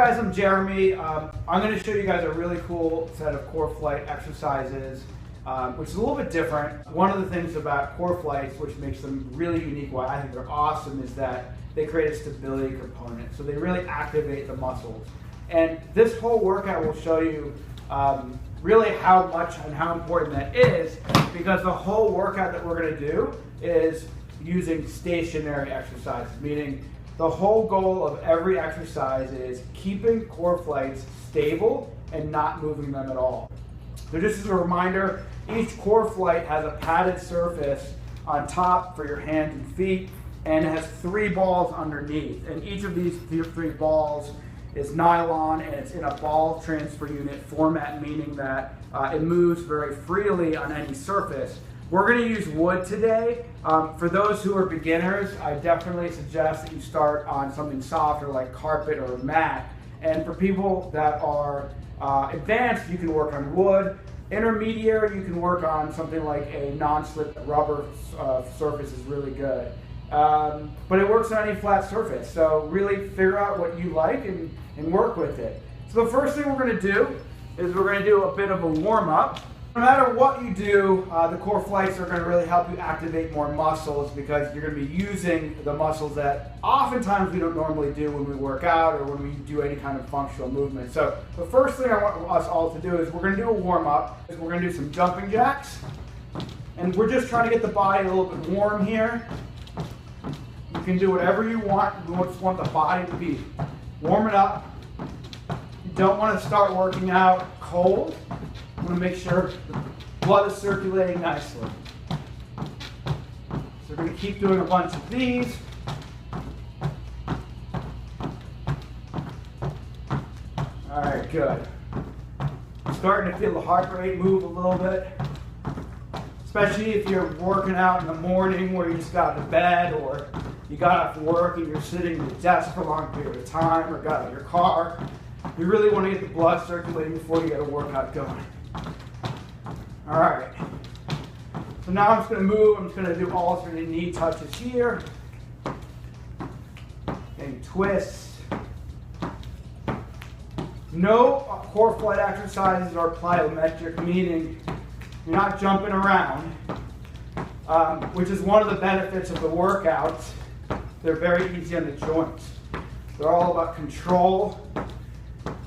guys, I'm Jeremy. I'm going to show you guys a really cool set of Core Flyte exercises, which is a little bit different. One of the things about Core Flytes, which makes them really unique, why I think they're awesome, is that they create a stability component. So they really activate the muscles. And this whole workout will show you really how much and how important that is, because the whole workout that we're going to do is using stationary exercises, meaning the whole goal of every exercise is keeping Core Flytes stable and not moving them at all. So just as a reminder, each Core Flyte has a padded surface on top for your hands and feet, and it has 3 balls underneath. And each of these 3 balls is nylon, and it's in a ball transfer unit format, meaning that it moves very freely on any surface. We're going to use wood today. For those who are beginners, I definitely suggest that you start on something softer like carpet or mat. And for people that are advanced, you can work on wood. Intermediate, you can work on something like a non-slip rubber surface is really good. But it works on any flat surface. So really figure out what you like and work with it. So the first thing we're going to do is we're going to do a bit of a warm-up. No matter what you do, the Core Flytes are going to really help you activate more muscles, because you're going to be using the muscles that oftentimes we don't normally do when we work out or when we do any kind of functional movement. So the first thing I want us all to do is we're going to do a warm-up. We're going to do some jumping jacks. And we're just trying to get the body a little bit warm here. You can do whatever you want. You just want the body to be warming up. You don't want to start working out cold. You want to make sure the blood is circulating nicely. So we're going to keep doing a bunch of these. All right, good. Starting to feel the heart rate move a little bit, especially if you're working out in the morning where you just got out of bed, or you got off work and you're sitting at the desk for a long period of time, or got out of your car. You really want to get the blood circulating before you get a workout going. All right. So now I'm just going to move. I'm just going to do alternate knee touches here. And twists. No Core Flyte exercises are plyometric, meaning you're not jumping around, which is one of the benefits of the workouts. They're very easy on the joints. They're all about control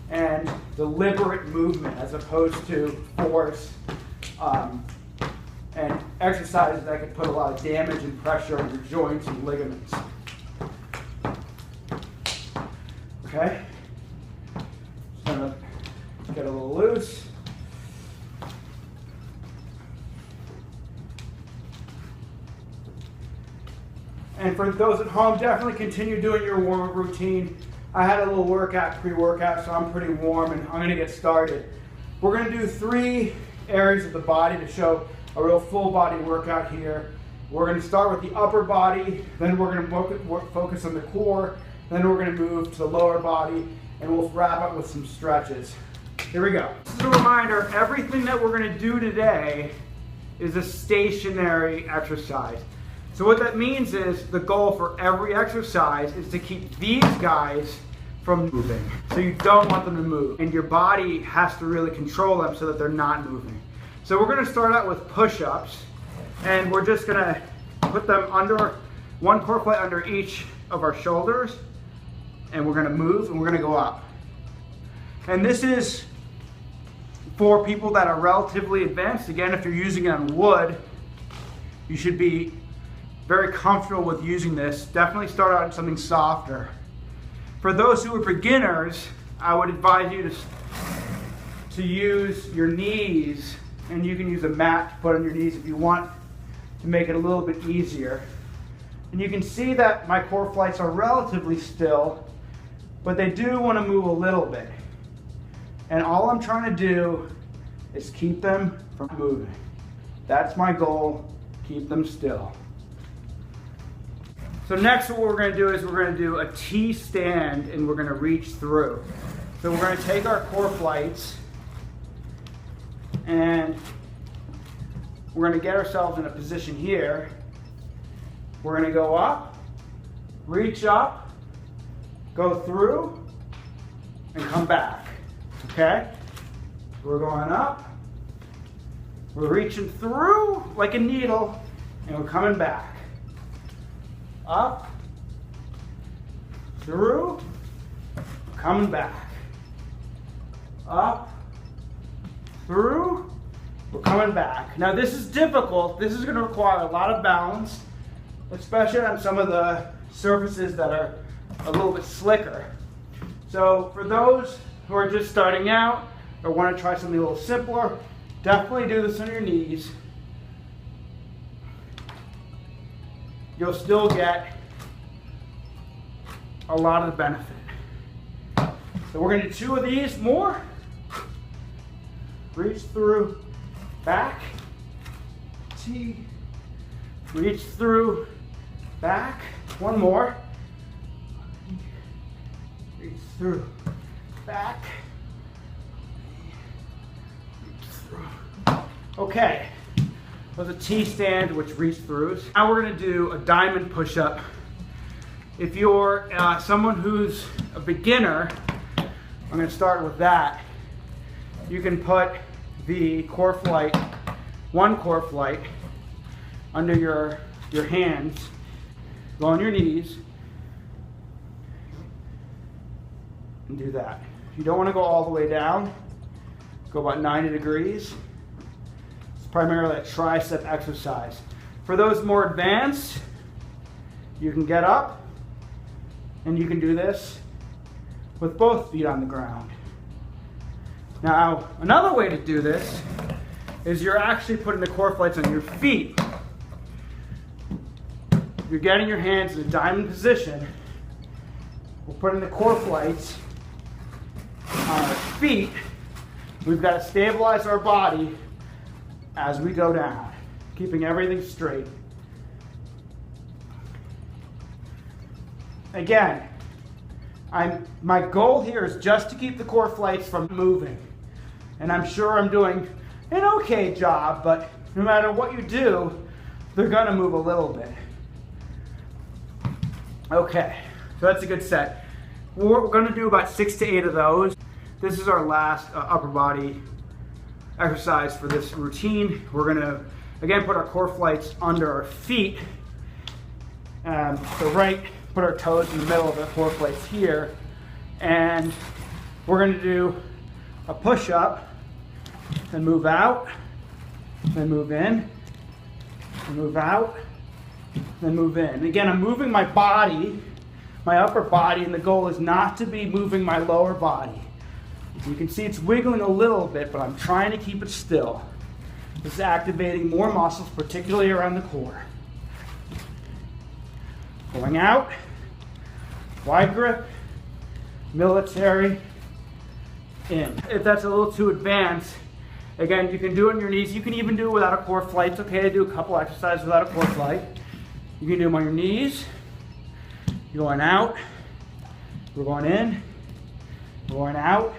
and deliberate movement as opposed to force and exercises that could put a lot of damage and pressure on your joints and ligaments. Okay? Just gonna get a little loose. And for those at home, definitely continue doing your warm-up routine. I had a little workout, pre-workout, so I'm pretty warm, and I'm gonna get started. We're gonna do 3 areas of the body to show a real full body workout here. We're gonna start with the upper body, then we're gonna focus on the core, then we're gonna move to the lower body, and we'll wrap up with some stretches. Here we go. Just a reminder, everything that we're gonna do today is a stationary exercise. So what that means is the goal for every exercise is to keep these guys from moving. So you don't want them to move. And your body has to really control them so that they're not moving. So we're gonna start out with push-ups, and we're just gonna put them under, 1 Core Flyte under each of our shoulders, and we're gonna move and we're gonna go up. And this is for people that are relatively advanced. Again, if you're using it on wood, you should be very comfortable with using this. Definitely start out in something softer. For those who are beginners, I would advise you to use your knees, and you can use a mat to put on your knees if you want to make it a little bit easier. And you can see that my Core Flytes are relatively still, but they do want to move a little bit. And all I'm trying to do is keep them from moving. That's my goal, keep them still. So next what we're going to do is we're going to do a T stand, and we're going to reach through. So we're going to take our Core Flytes and we're going to get ourselves in a position here. We're going to go up, reach up, go through, and come back, okay? We're going up, we're reaching through like a needle, and we're coming back. Up, through, coming back. Up, through, we're coming back. Now this is difficult. This is going to require a lot of balance, especially on some of the surfaces that are a little bit slicker. So for those who are just starting out or want to try something a little simpler, definitely do this on your knees. You'll still get a lot of the benefit. So we're going to do 2 of these more. Reach through, back, T, reach through, back, 1 more. Reach through, back, reach through. Okay, there's a T stand, which reach throughs. Now we're going to do a diamond push-up. If you're someone who's a beginner, I'm going to start with that. You can put the Core Flyte, 1 Core Flyte, under your hands. Go on your knees and do that. You don't want to go all the way down. Go about 90 degrees. It's primarily a tricep exercise. For those more advanced, you can get up and you can do this with both feet on the ground. Now, another way to do this is you're actually putting the Core Flytes on your feet. You're getting your hands in a diamond position. We're putting the Core Flytes on our feet. We've got to stabilize our body as we go down, keeping everything straight. Again, my goal here is just to keep the Core Flytes from moving. And I'm sure I'm doing an okay job, but no matter what you do, they're going to move a little bit. Okay, so that's a good set. We're going to do about 6 to 8 of those. This is our last upper body exercise for this routine. We're going to, again, put our Core Flytes under our feet. Put our toes in the middle of the Core Flytes here. And we're going to do a push-up, then move out, then move in, and move out, then move in. And again, I'm moving my body, my upper body, and the goal is not to be moving my lower body. You can see it's wiggling a little bit, but I'm trying to keep it still. This is activating more muscles, particularly around the core. Going out, wide grip, military, in. If that's a little too advanced, again, you can do it on your knees. You can even do it without a Core Flyte. It's okay to do a couple exercises without a Core Flyte. You can do them on your knees. You're going out, we're going in, we're going out,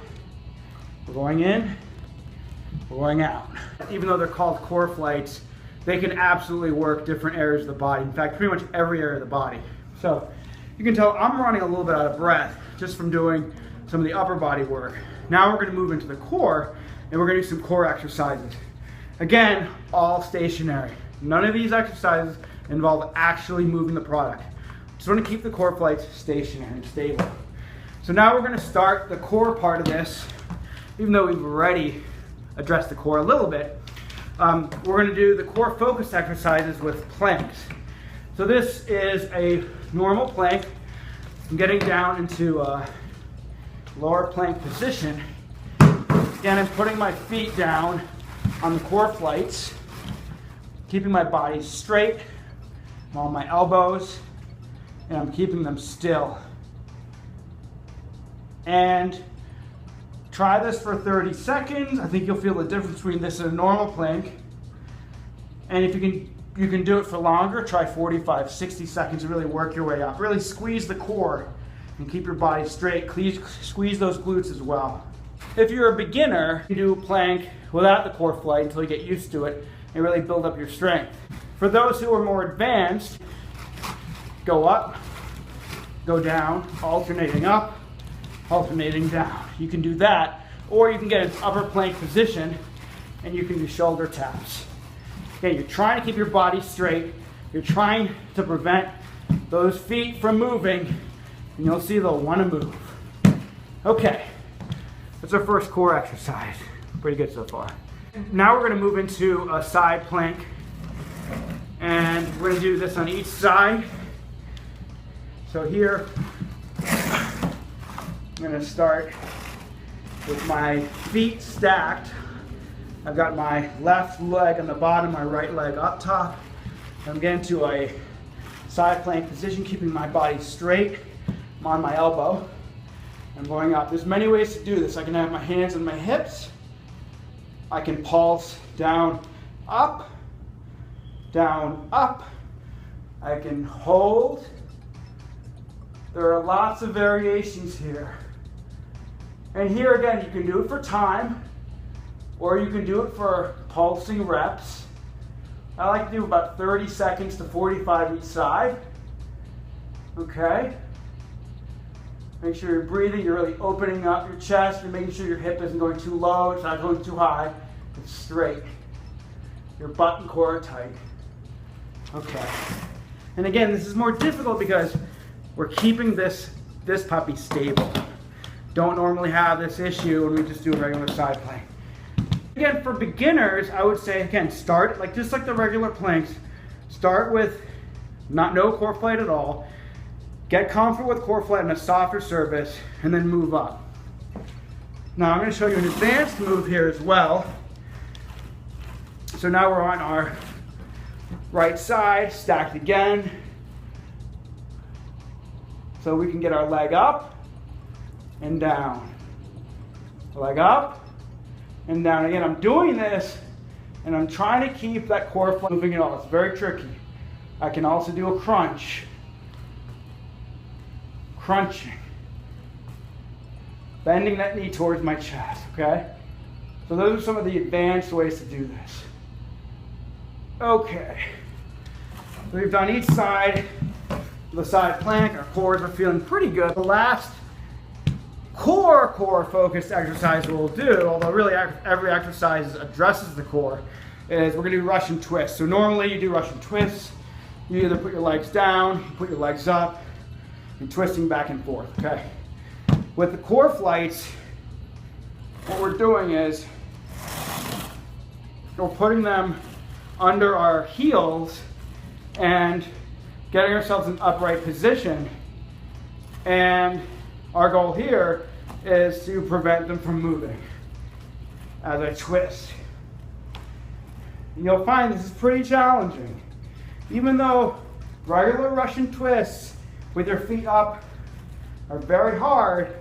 we're going in, we're going out. Even though they're called Core Flytes, they can absolutely work different areas of the body. In fact, pretty much every area of the body. So you can tell I'm running a little bit out of breath just from doing some of the upper body work. Now we're going to move into the core, and we're going to do some core exercises. Again, all stationary. None of these exercises involve actually moving the product. Just want to keep the Core Flytes stationary and stable. So now we're going to start the core part of this, even though we've already addressed the core a little bit. We're going to do the core focus exercises with planks. So this is a normal plank. I'm getting down into a lower plank position. Again, I'm putting my feet down on the Core Flytes, keeping my body straight. I'm on my elbows, and I'm keeping them still. And try this for 30 seconds. I think you'll feel the difference between this and a normal plank. And if you can do it for longer, try 45, 60 seconds to really work your way up. Really squeeze the core and keep your body straight. Squeeze those glutes as well. If you're a beginner, you do a plank without the Core Flyte until you get used to it and really build up your strength. For those who are more advanced, go up, go down, alternating up, alternating down. You can do that, or you can get an upper plank position and you can do shoulder taps. Okay, you're trying to keep your body straight. You're trying to prevent those feet from moving, and you'll see they'll want to move. Okay, that's our first core exercise. Pretty good so far. Now we're going to move into a side plank, and we're going to do this on each side. So here, I'm going to start with my feet stacked. I've got my left leg on the bottom, my right leg up top. I'm getting to a side plank position, keeping my body straight. I'm on my elbow. I'm going up. There's many ways to do this. I can have my hands on my hips. I can pulse down, up, down, up. I can hold. There are lots of variations here. And here again, you can do it for time, or you can do it for pulsing reps. I like to do about 30 seconds to 45 each side. Okay? Make sure you're breathing, you're really opening up your chest, you're making sure your hip isn't going too low, it's not going too high, it's straight. Your butt and core are tight. Okay. And again, this is more difficult because we're keeping this puppy stable. Don't normally have this issue when we just do a regular side plank. Again, for beginners, I would say, again, start just like the regular planks. Start with no core flight at all. Get comfortable with core flight and a softer surface, and then move up. Now I'm going to show you an advanced move here as well. So now we're on our right side, stacked again. So we can get our leg up and down. Leg up and down. Again, I'm doing this and I'm trying to keep that core flight moving at all. It's very tricky. I can also do a crunch. Crunching. Bending that knee towards my chest, okay? So those are some of the advanced ways to do this. Okay. So we've done each side of the side plank. Our cores are feeling pretty good. The last core focused exercise we'll do, although really every exercise addresses the core, is we're gonna do Russian twists. So normally you do Russian twists. You either put your legs down, you put your legs up, and twisting back and forth, okay? With the Core Flytes, what we're doing is we're putting them under our heels and getting ourselves in upright position. And our goal here is to prevent them from moving as I twist. And you'll find this is pretty challenging. Even though regular Russian twists with your feet up are very hard,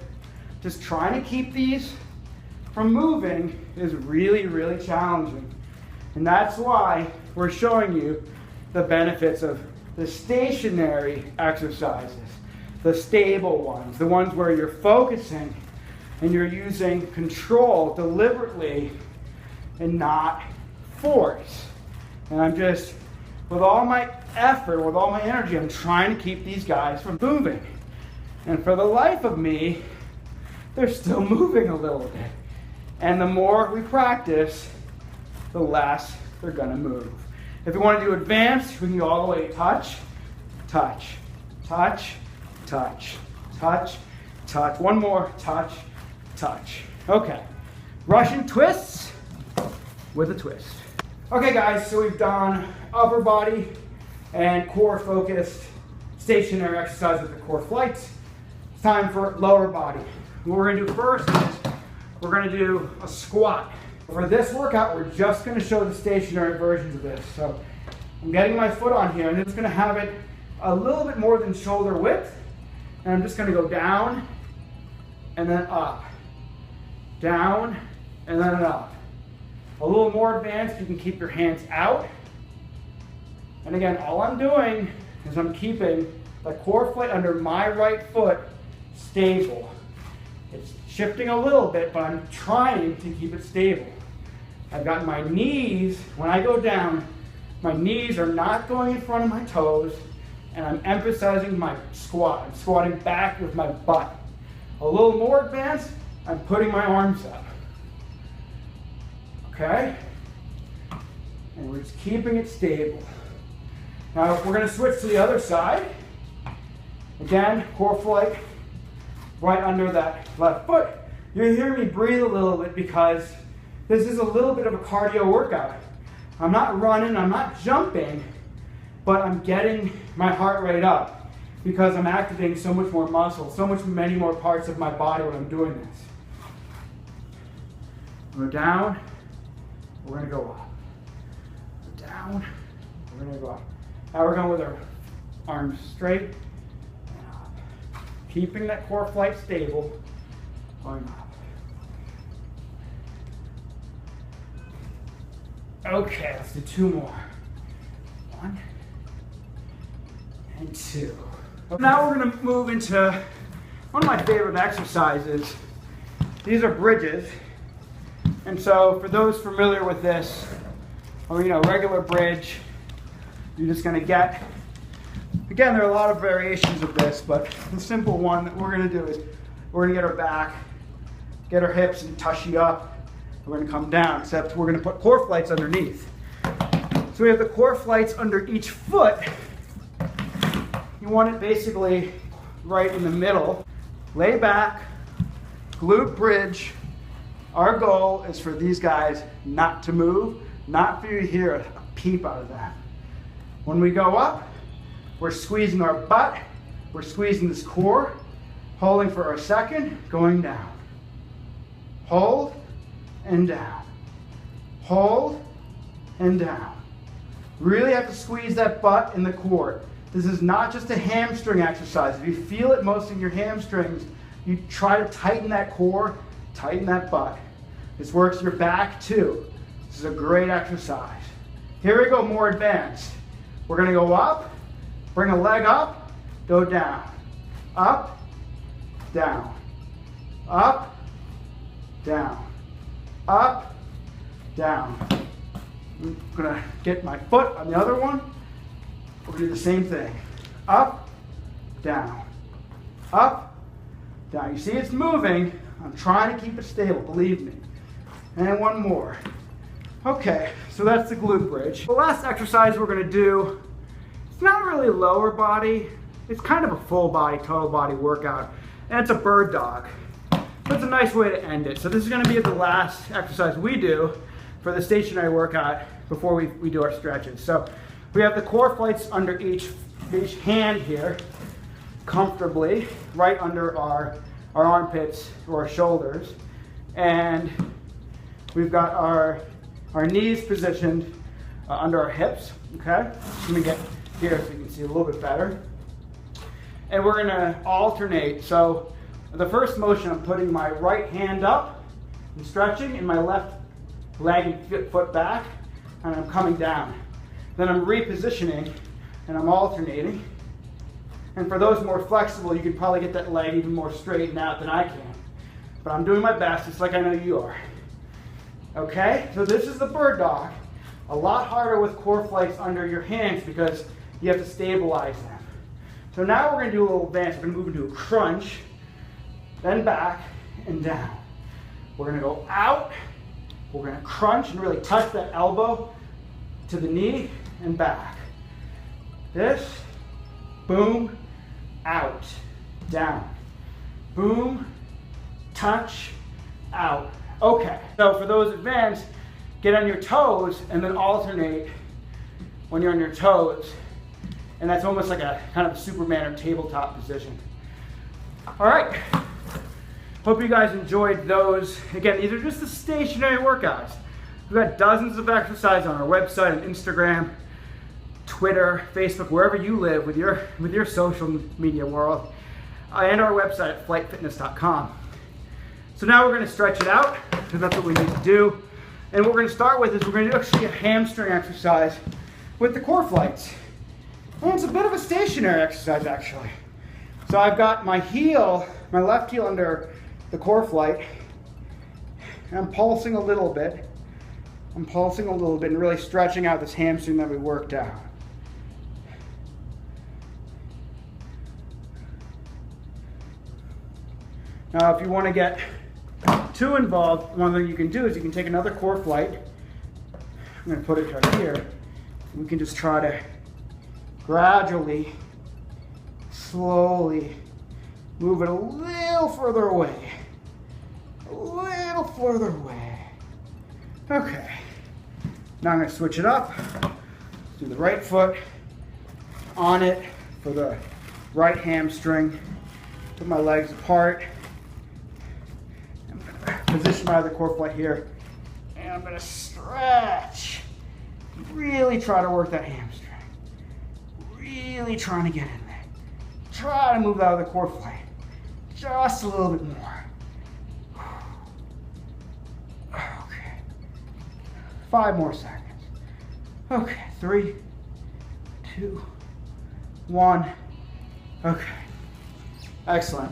just trying to keep these from moving is really, really challenging. And that's why we're showing you the benefits of the stationary exercises, the stable ones, the ones where you're focusing and you're using control deliberately and not force. And I'm just, with all my effort, with all my energy, I'm trying to keep these guys from moving. And for the life of me, they're still moving a little bit. And the more we practice, the less they're gonna move. If you want to do advanced, we can go all the way touch, touch, touch, touch, touch, touch. One more, touch, touch. Okay, Russian twists with a twist. Okay guys, so we've done upper body and core focused stationary exercise with the Core Flytes. It's time for lower body. What we're gonna do first is we're gonna do a squat. For this workout, we're just gonna show the stationary versions of this. So I'm getting my foot on here and I'm just gonna have it a little bit more than shoulder width. And I'm just gonna go down and then up. Down and then up. A little more advanced, you can keep your hands out. And again, all I'm doing is I'm keeping the Core Flyte under my right foot stable. It's shifting a little bit, but I'm trying to keep it stable. I've got my knees, when I go down, my knees are not going in front of my toes, and I'm emphasizing my squat. I'm squatting back with my butt. A little more advanced, I'm putting my arms up. Okay? And we're just keeping it stable. Now we're going to switch to the other side. Again, Core Flyte right under that left foot. You're hearing me breathe a little bit because this is a little bit of a cardio workout. I'm not running, I'm not jumping, but I'm getting my heart rate up because I'm activating so much more muscle, many more parts of my body when I'm doing this. We're down, we're going to go up. We're down, we're going to go up. Now we're going with our arms straight and up. Keeping that Core Flyte stable, going up. Okay, let's do 2 more. 1 and 2. Now we're going to move into one of my favorite exercises. These are bridges. And so for those familiar with this, or regular bridge, you're just going to get, again, there are a lot of variations of this, but the simple one that we're going to do is we're going to get our back, get our hips and tushy up. We're going to come down, except we're going to put Core Flytes underneath. So we have the Core Flytes under each foot. You want it basically right in the middle. Lay back, glute bridge. Our goal is for these guys not to move, not for you to hear a peep out of that. When we go up, we're squeezing our butt, we're squeezing this core, holding for our second, going down. Hold and down. Hold and down. Really have to squeeze that butt in the core. This is not just a hamstring exercise. If you feel it most in your hamstrings, you try to tighten that core, tighten that butt. This works your back too. This is a great exercise. Here we go, more advanced. We're going to go up, bring a leg up, go down. Up, down. Up, down. Up, down. I'm going to get my foot on the other one. We're going to do the same thing. Up, down. Up, down. You see it's moving. I'm trying to keep it stable, believe me. And one more. Okay, so that's the glute bridge. The last exercise we're going to do, it's not really lower body. It's kind of a full body, total body workout. And it's a bird dog. But it's a nice way to end it. So this is going to be the last exercise we do for the stationary workout before we do our stretches. So we have the Core Flytes under each hand here, comfortably, right under our armpits or our shoulders. And we've got our knees positioned under our hips, okay? Let me get here so you can see a little bit better. And we're gonna alternate. So the first motion, I'm putting my right hand up and stretching, and my left leg and foot back, and I'm coming down. Then I'm repositioning, and I'm alternating. And for those more flexible, you can probably get that leg even more straightened out than I can. But I'm doing my best, just like I know you are. Okay, so this is the bird dog. A lot harder with Core Flytes under your hands because you have to stabilize them. So now we're going to do a little advance. We're going to move into a crunch, then back and down. We're going to go out. We're going to crunch and really touch that elbow to the knee and back. This, boom, out, down. Boom, touch, out. Okay, so for those advanced, get on your toes and then alternate when you're on your toes. And that's almost like a kind of a Superman or tabletop position. All right, hope you guys enjoyed those. Again, these are just the stationary workouts. We've got dozens of exercises on our website and Instagram, Twitter, Facebook, wherever you live with your social media world, and our website at flytefitness.com. So now we're going to stretch it out, because that's what we need to do. And what we're going to start with is we're going to do actually a hamstring exercise with the Core Flytes. And it's a bit of a stationary exercise, actually. So I've got my heel, my left heel under the Core Flyte, and I'm pulsing a little bit. I'm pulsing a little bit and really stretching out this hamstring that we worked out. Now, if you want to get too involved, one thing you can do is you can take another Core Flyte. I'm going to put it right here. We can just try to gradually, slowly move it a little further away. A little further away. Okay. Now I'm going to switch it up. Do the right foot on it for the right hamstring. Put my legs apart. I'm going to position my other Core Flyte here. And I'm going to stretch. Really try to work that hamstring. Really trying to get in there. Try to move out of the Core Flyte. Just a little bit more. Okay. 5 more seconds. Okay, 3, 2, 1. Okay. Excellent.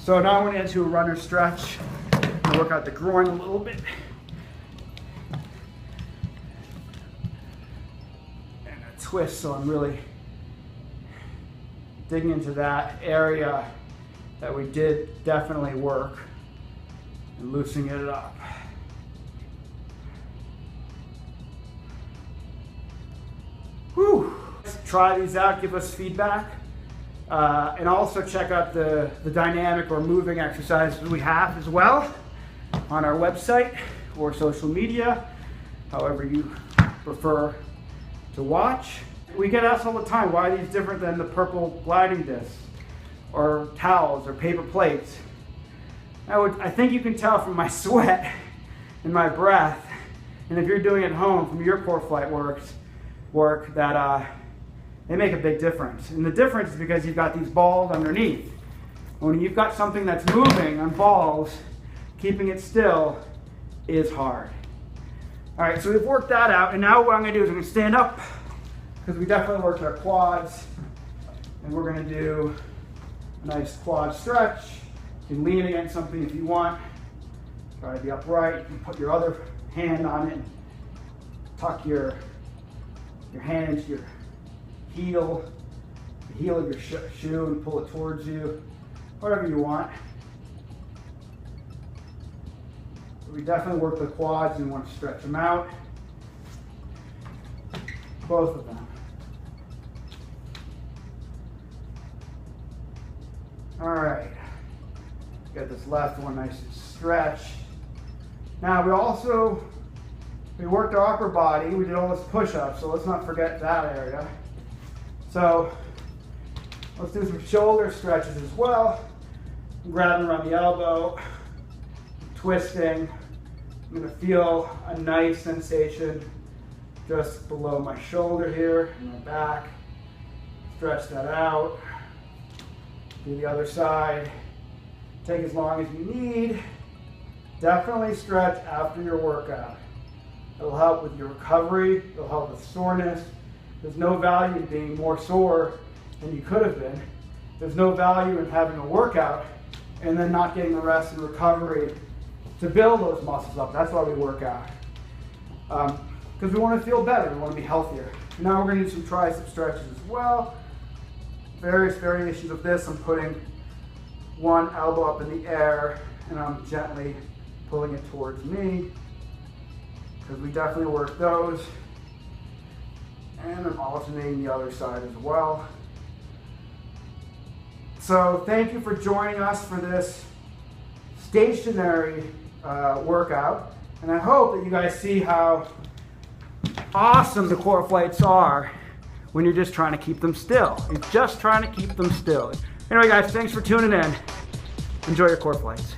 So now I'm going to get into a runner stretch. I'll work out the groin a little bit. And a twist, so I'm really digging into that area that we did definitely work and loosening it up. Whew. Try these out, give us feedback, and also check out the dynamic or moving exercises we have as well on our website or social media, however you prefer to watch. We get asked all the time, why are these different than the purple gliding discs or towels or paper plates? I think you can tell from my sweat and my breath, and if you're doing it at home from your Core Flyte work that they make a big difference. And the difference is because you've got these balls underneath. When you've got something that's moving on balls, keeping it still is hard. All right, so we've worked that out, and now what I'm gonna do is I'm gonna stand up, because we definitely worked our quads, and we're gonna do a nice quad stretch. You can lean against something if you want. Try to be upright. You can put your other hand on it, tuck your hand into your heel, the heel of your shoe, and pull it towards you, whatever you want. We definitely work the quads and want to stretch them out, both of them. All right, get this left one nice and stretched. Now we worked our upper body, we did all this push-ups, so let's not forget that area. So let's do some shoulder stretches as well. Grabbing around the elbow, twisting. I'm gonna feel a nice sensation just below my shoulder here, and my back. Stretch that out. Do the other side. Take as long as you need. Definitely stretch after your workout. It'll help with your recovery, it'll help with soreness. There's no value in being more sore than you could have been. There's no value in having a workout and then not getting the rest and recovery to build those muscles up. That's why we work out. Because we want to feel better, we want to be healthier. Now we're going to do some tricep stretches as well. Various variations of this. I'm putting one elbow up in the air and I'm gently pulling it towards me, because we definitely work those. And I'm alternating the other side as well. So thank you for joining us for this stationary workout. And I hope that you guys see how awesome the Core Flytes are when you're just trying to keep them still. You're just trying to keep them still. Anyway guys, thanks for tuning in. Enjoy your Core Flytes.